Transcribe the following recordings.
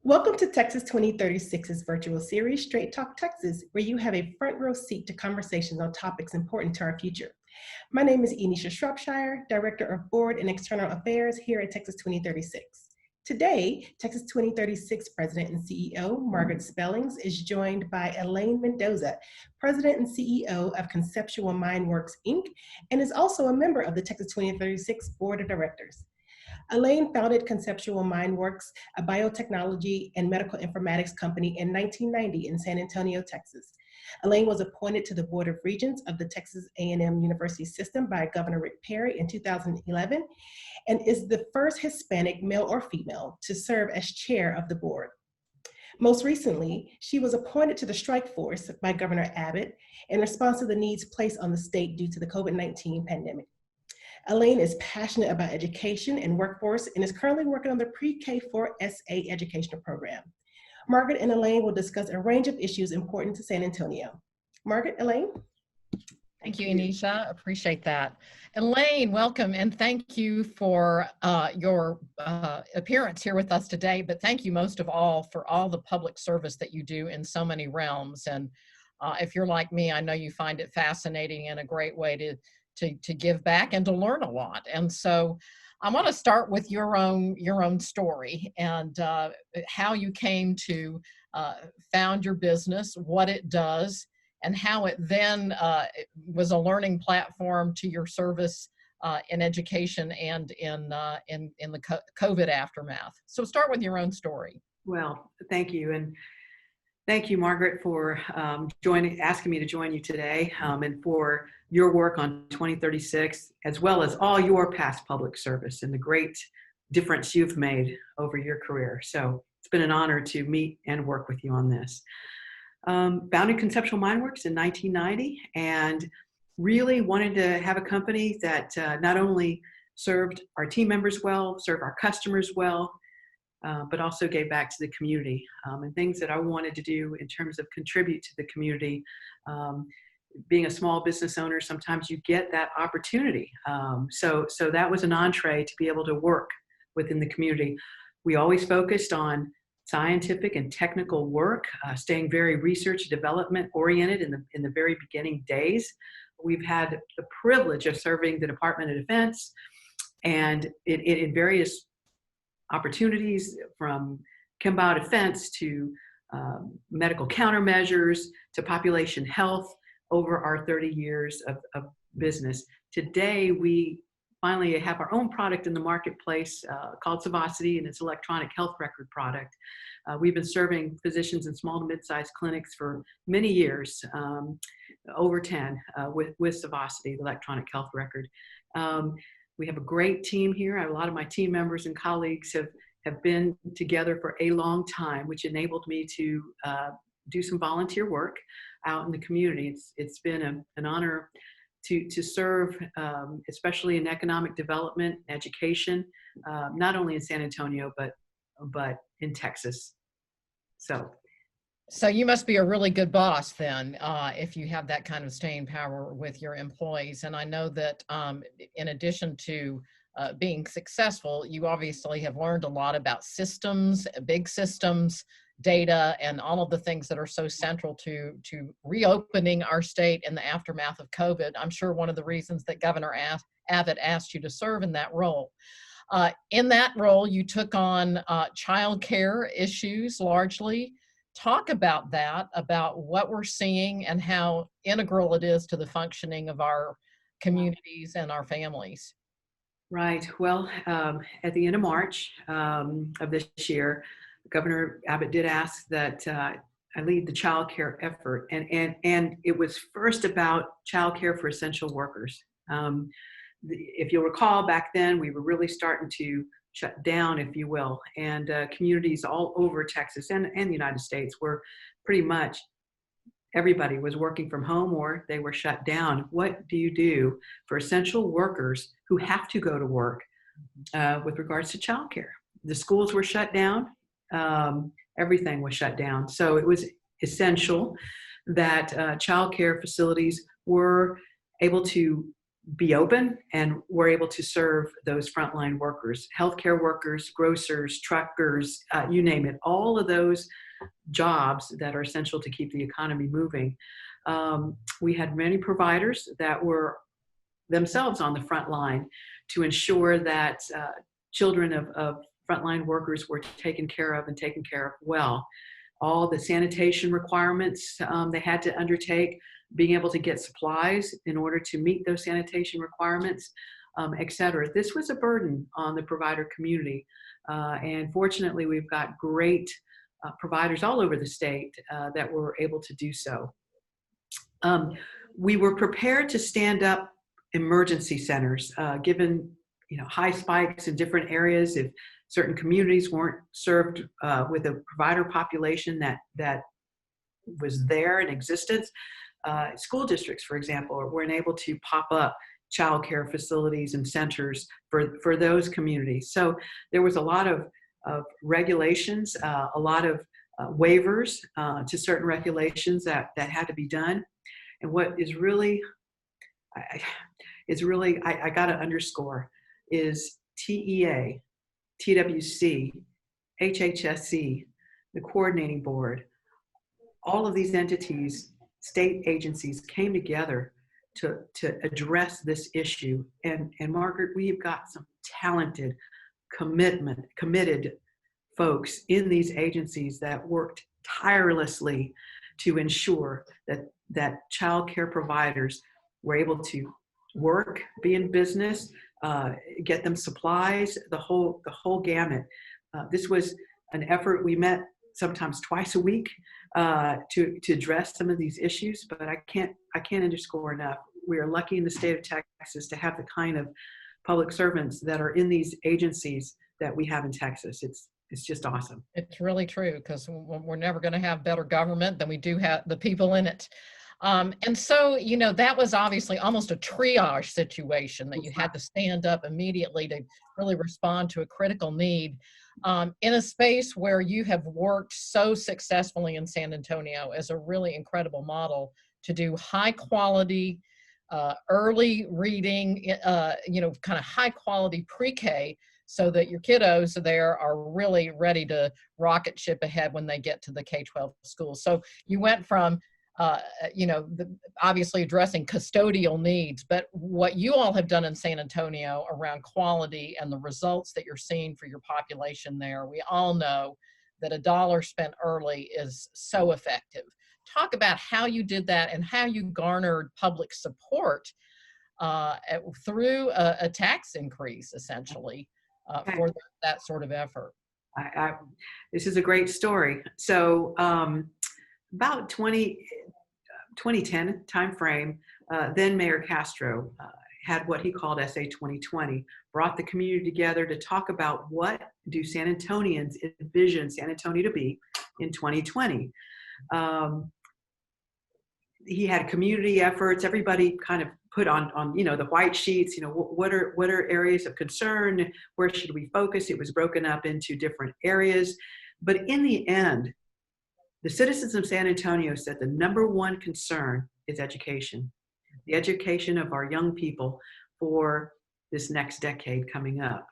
Welcome to Texas 2036's virtual series, Straight Talk Texas, where you have a front row seat to conversations on topics important to our future. My name is Enisha Shropshire, Director of Board and External Affairs here at Texas 2036. Today, Texas 2036 President and CEO Margaret Spellings is joined by Elaine Mendoza, President and CEO of Conceptual MindWorks, Inc., and is also a member of the Texas 2036 Board of Directors. Elaine founded Conceptual MindWorks, a biotechnology and medical informatics company in 1990 in San Antonio, Texas. Elaine was appointed to the Board of Regents of the Texas A&M University System by Governor Perry in 2011 and is the first Hispanic, male or female, to serve as chair of the board. Most recently, she was appointed to the strike force by Governor Abbott in response to the needs placed on the state due to the COVID-19 pandemic. Elaine is passionate about education and workforce and is currently working on the Pre-K4SA educational program. Margaret and Elaine will discuss a range of issues important to San Antonio. Margaret, Elaine? Thank you, Anisha. Appreciate that. Elaine, welcome, and thank you for your appearance here with us today, but thank you most of all for all the public service that you do in so many realms. And if you're like me, I know you find it fascinating and a great way to give back and to learn a lot. And so I want to start with your own story and how you came to found your business, what it does, and how it then was a learning platform to your service in education and in the COVID aftermath. So start with your own story. Well, thank you. And thank you, Margaret, for asking me to join you today, and for your work on 2036, as well as all your past public service and the great difference you've made over your career. So it's been an honor to meet and work with you on this. Founded Conceptual MindWorks in 1990 and really wanted to have a company that not only served our team members well, served our customers well, but also gave back to the community and things that I wanted to do in terms of contribute to the community. Being a small business owner, sometimes you get that opportunity. So that was an entree to be able to work within the community. We always focused on scientific and technical work, staying very research development oriented in the very beginning days. We've had the privilege of serving the Department of Defense and in various opportunities, from chem-bio defense to medical countermeasures to population health over our 30 years of business. Today, we finally have our own product in the marketplace called Savacity, and it's an electronic health record product. We've been serving physicians in small to mid-sized clinics for many years, over 10, with Savacity, the electronic health record. We have a great team here. A lot of my team members and colleagues have been together for a long time, which enabled me to do some volunteer work out in the community. It's been an honor to serve, especially in economic development, education, not only in San Antonio, but in Texas. So you must be a really good boss then, if you have that kind of staying power with your employees. And I know that in addition to being successful, you obviously have learned a lot about systems, big systems, data, and all of the things that are so central to reopening our state in the aftermath of COVID. I'm sure one of the reasons that Governor Abbott asked you to serve in that role. In that role, you took on child care issues largely. Talk about that, about what we're seeing and how integral it is to the functioning of our communities and our families. Right. Well, at the end of March of this year, Governor Abbott did ask that I lead the child care effort. And it was first about child care for essential workers. If you'll recall, back then, we were really starting to shut down, if you will, and communities all over Texas and the United States were pretty much, everybody was working from home or they were shut down. What do you do for essential workers who have to go to work with regards to childcare? The schools were shut down. Everything was shut down. So it was essential that childcare facilities were able to be open, and we're able to serve those frontline workers, healthcare workers, grocers, truckers, you name it, all of those jobs that are essential to keep the economy moving. We had many providers that were themselves on the front line to ensure that children of frontline workers were taken care of and taken care of well. All the sanitation requirements they had to undertake, being able to get supplies in order to meet those sanitation requirements, et cetera. This was a burden on the provider community. And fortunately, we've got great providers all over the state that were able to do so. We were prepared to stand up emergency centers, given high spikes in different areas. If certain communities weren't served with a provider population that was there in existence, school districts, for example, weren't able to pop up child care facilities and centers for those communities. So there was a lot of regulations, a lot of waivers to certain regulations that had to be done. And what is really, I got to underscore, is TEA, TWC, HHSC, the coordinating board, all of these entities, state agencies came together to address this issue. And Margaret, we've got some talented, committed folks in these agencies that worked tirelessly to ensure that child care providers were able to work, be in business, get them supplies, the whole gamut. This was an effort. We met sometimes twice a week to address some of these issues, but I can't underscore enough. We are lucky in the state of Texas to have the kind of public servants that are in these agencies that we have in Texas. It's just awesome. It's really true, because we're never going to have better government than we do have the people in it. And so, that was obviously almost a triage situation that you had to stand up immediately to really respond to a critical need in a space where you have worked so successfully in San Antonio as a really incredible model to do high quality, early reading, kind of high quality pre-K, so that your kiddos there are really ready to rocket ship ahead when they get to the K-12 schools. So you went from obviously addressing custodial needs, but what you all have done in San Antonio around quality and the results that you're seeing for your population there, we all know that $1 spent early is so effective. Talk about how you did that and how you garnered public support through a tax increase, essentially, for that sort of effort. This is a great story. So about 2010 timeframe, then Mayor Castro had what he called SA 2020, brought the community together to talk about what do San Antonians envision San Antonio to be in 2020. He had community efforts. Everybody kind of put on the white sheets, what are areas of concern? Where should we focus? It was broken up into different areas. But in the end, the citizens of San Antonio said the number one concern is education, the education of our young people for this next decade coming up.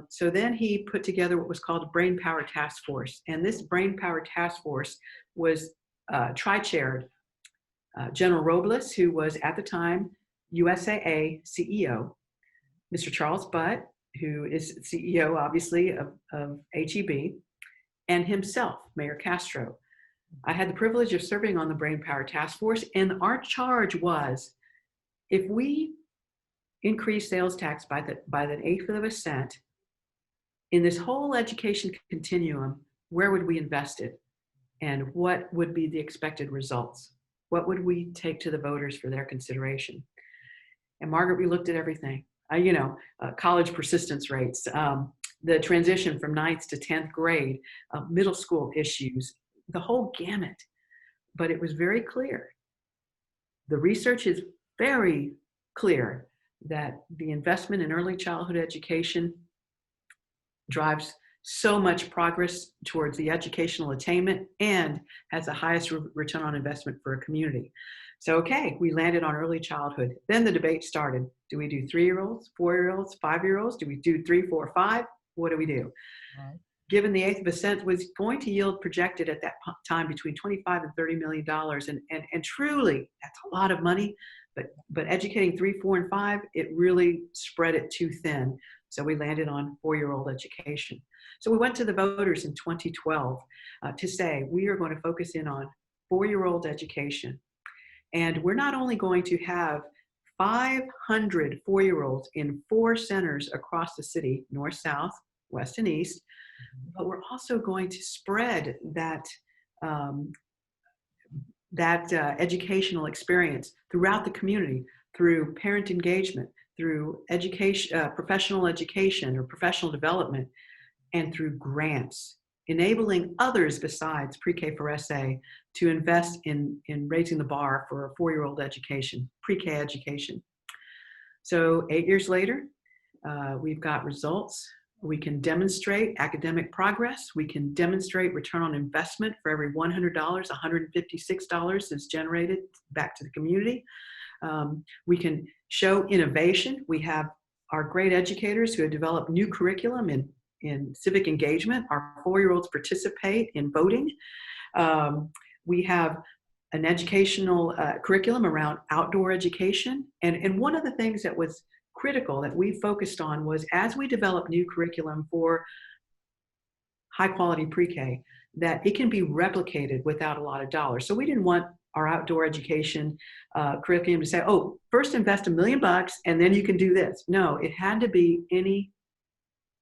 So then he put together what was called a Brain Power Task Force. And this Brain Power Task Force was tri-chaired. General Robles, who was at the time USAA CEO, Mr. Charles Butt, who is CEO, obviously, of HEB, and himself, Mayor Castro. I had the privilege of serving on the Brain Power Task Force, and our charge was, if we increase sales tax by the 1/8 of a cent, in this whole education continuum, where would we invest it? And what would be the expected results? What would we take to the voters for their consideration? And Margaret, we looked at everything. College persistence rates, the transition from 9th to 10th grade, middle school issues, the whole gamut. But it was very clear. The research is very clear that the investment in early childhood education drives so much progress towards the educational attainment and has the highest return on investment for a community. So, okay, we landed on early childhood. Then the debate started. Do we do 3-year-olds, 4-year-olds, 5-year-olds? Do we do 3, 4, 5? What do we do? Right. Given the eighth of a cent was going to yield projected at that time between $25 and $30 million. And truly, that's a lot of money. But educating 3, 4, and 5, it really spread it too thin. So we landed on 4-year-old education. So we went to the voters in 2012 to say, we are going to focus in on 4-year-old education. And we're not only going to have 500 4-year-olds in 4 centers across the city, north, south, west, and east, but we're also going to spread that educational experience throughout the community through parent engagement, through education, professional education or professional development, and through grants, enabling others besides pre-K for SA to invest in raising the bar for a 4-year-old education, pre-K education. So 8 years later, we've got results. We can demonstrate academic progress. We can demonstrate return on investment. For every $100, $156 is generated back to the community. We can show innovation. We have our great educators who have developed new curriculum in civic engagement. Our 4-year-olds participate in voting. We have an educational curriculum around outdoor education. And one of the things that was critical that we focused on was, as we develop new curriculum for high quality pre-K, that it can be replicated without a lot of dollars. So we didn't want our outdoor education curriculum to say, oh, first invest $1 million and then you can do this. No, it had to be any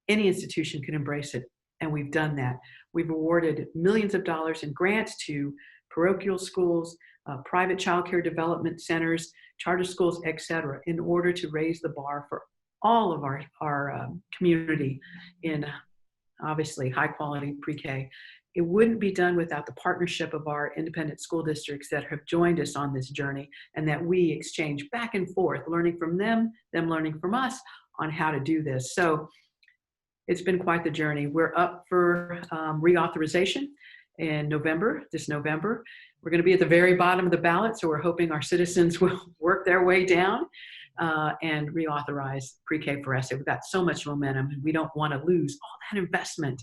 institution can embrace it. And we've done that. We've awarded millions of dollars in grants to parochial schools, private child care development centers, charter schools, et cetera, in order to raise the bar for all of our community in obviously high quality pre-K. It wouldn't be done without the partnership of our independent school districts that have joined us on this journey, and that we exchange back and forth, learning from them learning from us on how to do this. So it's been quite the journey. We're up for reauthorization in this November. We're going to be at the very bottom of the ballot, so we're hoping our citizens will work their way down and reauthorize pre-K for SA. We've got so much momentum, and we don't want to lose all that investment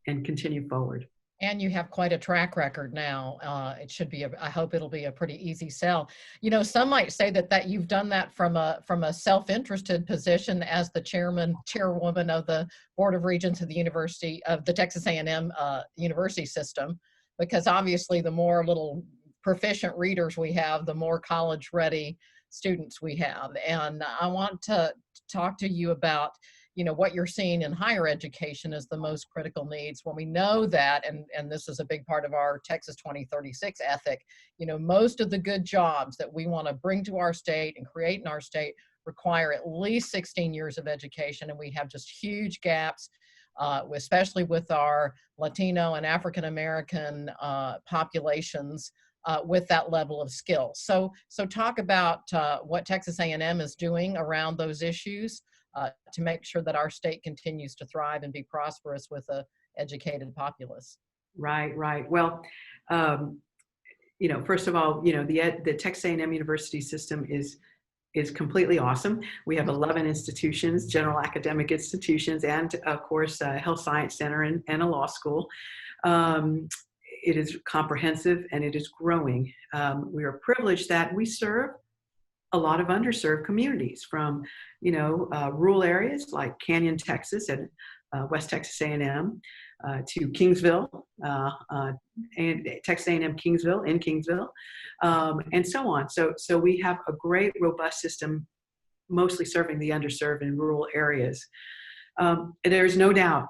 and continue forward. And you have quite a track record now. It should be, I hope it'll be a pretty easy sell. You know, some might say that you've done that from a self-interested position as the chairwoman of the Board of Regents of the Texas A&M University System, because obviously the more little proficient readers we have, the more college-ready students we have. And I want to talk to you about, you know, what you're seeing in higher education as the most critical needs, when we know that, and this is a big part of our Texas 2036 ethic, you know, most of the good jobs that we want to bring to our state and create in our state require at least 16 years of education, and we have just huge gaps, especially with our Latino and African American populations with that level of skill. So talk about what Texas A&M is doing around those issues to make sure that our state continues to thrive and be prosperous with a educated populace. Right. Well, you know, first of all, you know, the Texas A&M University System is completely awesome. We have 11 institutions, general academic institutions, and of course, a health science center and a law school. It is comprehensive and it is growing. We are privileged that we serve a lot of underserved communities, from, you know, rural areas like Canyon, Texas, and West Texas A&M, to Kingsville, and Texas A&M Kingsville, in Kingsville, and so on. So we have a great, robust system, mostly serving the underserved in rural areas. There's no doubt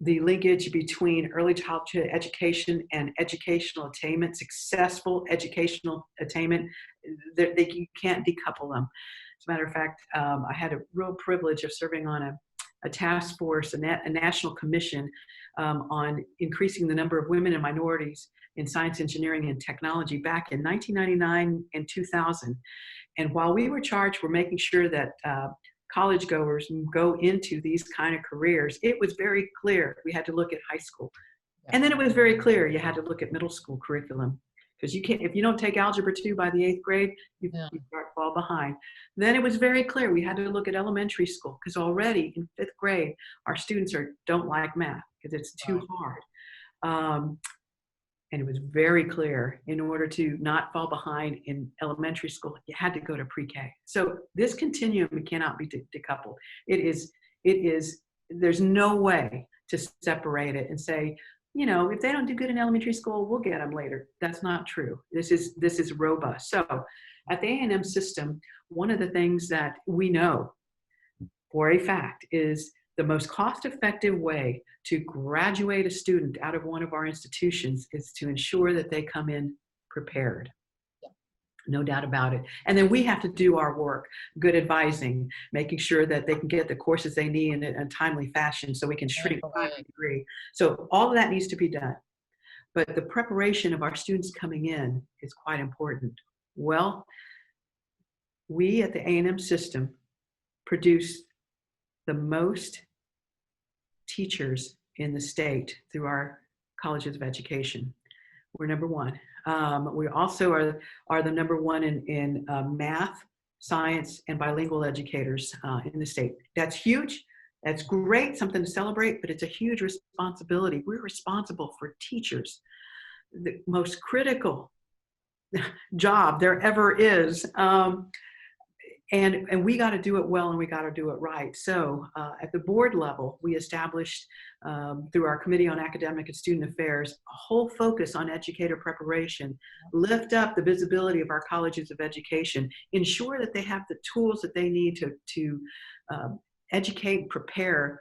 the linkage between early childhood education and educational attainment, successful educational attainment, you can't decouple them. As a matter of fact, I had a real privilege of serving on a task force, a national commission on increasing the number of women and minorities in science, engineering, and technology back in 1999 and 2000. And while we were charged with making sure that college goers go into these kind of careers, it was very clear we had to look at high school. And then it was very clear you had to look at middle school curriculum, because you can't, if you don't take algebra 2 by the 8th grade, you start to fall behind. Then it was very clear we had to look at elementary school, because already in 5th grade, our students don't like math because it's too hard. And it was very clear, in order to not fall behind in elementary school, you had to go to pre-K. So this continuum cannot be decoupled. There's no way to separate it and say, you know, if they don't do good in elementary school, we'll get them later. That's not true. This is robust. So at the A&M system, one of the things that we know for a fact is the most cost-effective way to graduate a student out of one of our institutions is to ensure that they come in prepared. No doubt about it. And then we have to do our work, good advising, making sure that they can get the courses they need in a timely fashion so we can shrink time and degree. So all of that needs to be done. But the preparation of our students coming in is quite important. Well, we at the A&M system produce the most teachers in the state through our colleges of education. We're number one. We also are the number one in math, science, and bilingual educators in the state. That's huge. That's great, something to celebrate, but it's a huge responsibility. We're responsible for teachers, the most critical job there ever is. And we got to do it well, and we got to do it right. So at the board level, we established through our Committee on Academic and Student Affairs, a whole focus on educator preparation, lift up the visibility of our colleges of education, ensure that they have the tools that they need to educate and prepare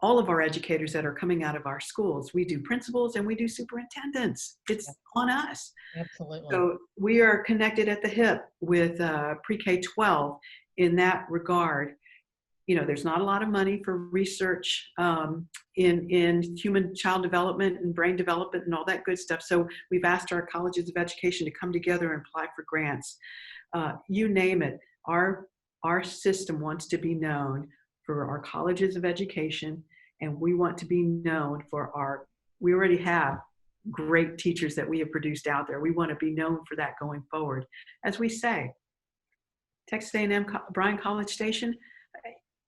all of our educators that are coming out of our schools. We do principals and we do superintendents. It's on us. Absolutely. So we are connected at the hip with pre-K-12 in that regard. You know, there's not a lot of money for research in human child development and brain development and all that good stuff. So we've asked our colleges of education to come together and apply for grants. You name it. Our system wants to be known for our colleges of education, and we want to be known for we already have great teachers that we have produced out there. We want to be known for that going forward. As we say, Texas A&M Bryan College Station,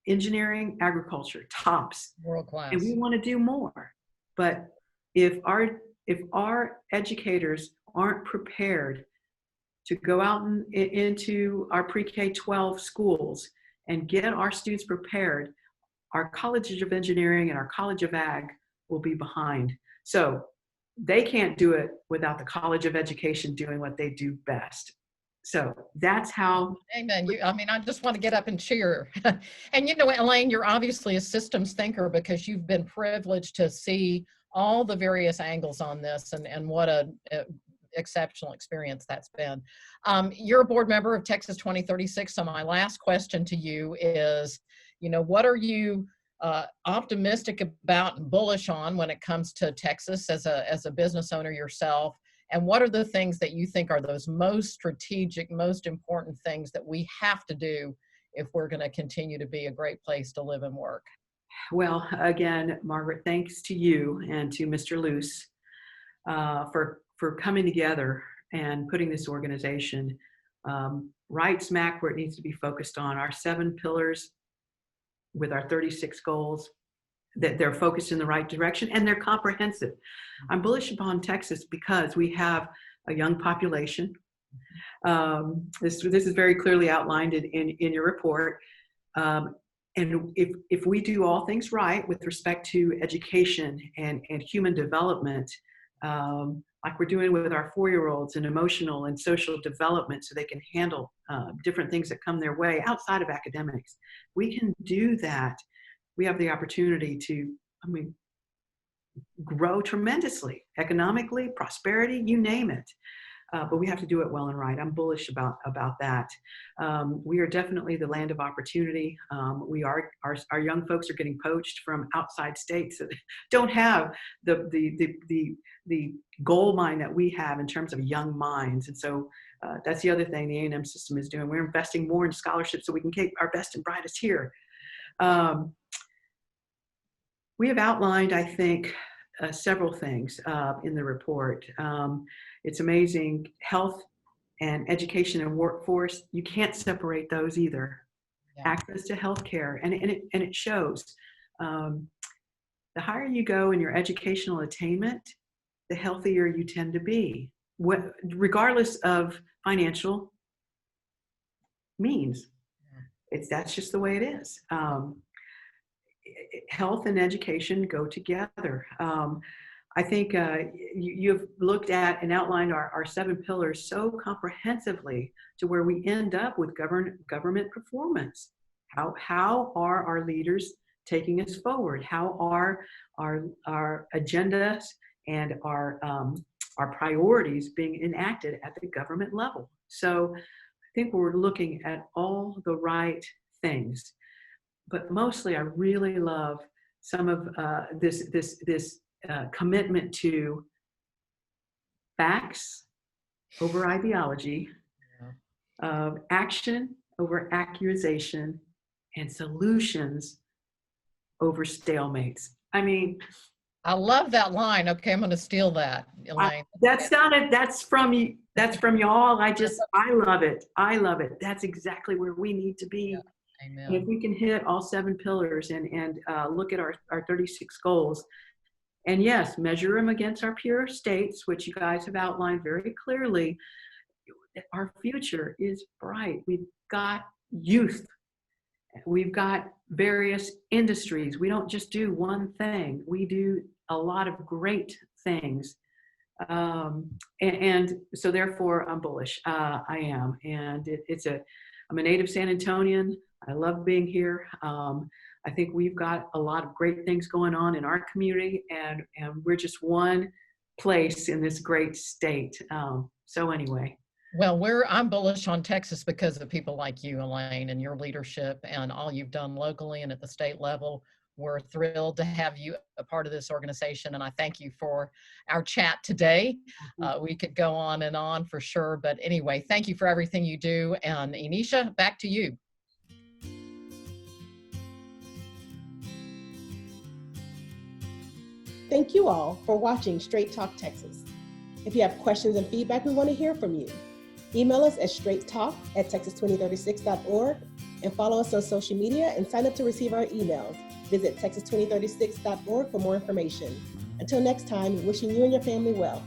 engineering, agriculture, tops. World class. And we want to do more. But if our educators aren't prepared to go out into our pre-K-12 schools and get our students prepared, our colleges of engineering and our college of ag will be behind. So they can't do it without the College of Education doing what they do best. So that's how. Amen. I just want to get up and cheer. And you know, Elaine, you're obviously a systems thinker because you've been privileged to see all the various angles on this, and what a exceptional experience that's been. You're a board member of Texas 2036. So my last question to you is, you know, what are you optimistic about and bullish on when it comes to Texas as a business owner yourself? And what are the things that you think are those most strategic, most important things that we have to do if we're going to continue to be a great place to live and work? Well, again, Margaret, thanks to you and to Mr. Luce for coming together and putting this organization right smack where it needs to be focused on. Our 7 pillars with our 36 goals, that they're focused in the right direction and they're comprehensive. I'm bullish upon Texas because we have a young population. This is very clearly outlined in your report. And if we do all things right with respect to education and human development, like we're doing with our 4-year-olds in emotional and social development so they can handle different things that come their way outside of academics, we can do that. We have the opportunity to, grow tremendously, economically, prosperity, you name it. but we have to do it well and right. I'm bullish about that. We are definitely the land of opportunity. Our young folks are getting poached from outside states that don't have the gold mine that we have in terms of young minds. And so that's the other thing the A&M system is doing. We're investing more in scholarships so we can keep our best and brightest here. We have outlined, I think, several things in the report. It's amazing. Health and education and workforce, you can't separate those either. Yeah. Access to healthcare, and it shows. The higher you go in your educational attainment, the healthier you tend to be, regardless of financial means. That's just the way it is. Health and education go together. I think you've looked at and outlined our 7 pillars so comprehensively to where we end up with government performance. How are our leaders taking us forward? How are our agendas and our priorities being enacted at the government level? So I think we're looking at all the right things. But mostly, I really love some of this commitment to facts over ideology, action over accusation, and solutions over stalemates. I mean, I love that line. Okay, I'm going to steal that, Elaine. That's not it. That's from you. That's from y'all. I love it. I love it. That's exactly where we need to be. Yeah. Amen. And if we can hit all 7 pillars and look at our 36 goals, and yes, measure them against our peer states, which you guys have outlined very clearly, our future is bright. We've got youth. We've got various industries. We don't just do one thing. We do a lot of great things. And so therefore, I'm bullish. I am. And I'm a native San Antonian. I love being here. I think we've got a lot of great things going on in our community, and we're just one place in this great state. So anyway. Well, I'm bullish on Texas because of people like you, Elaine, and your leadership and all you've done locally and at the state level. We're thrilled to have you a part of this organization, and I thank you for our chat today. We could go on and on for sure, but anyway, thank you for everything you do. And Enisha, back to you. Thank you all for watching Straight Talk Texas. If you have questions and feedback, we want to hear from you. Email us at straighttalk@texas2036.org and follow us on social media and sign up to receive our emails. Visit texas2036.org for more information. Until next time, wishing you and your family well.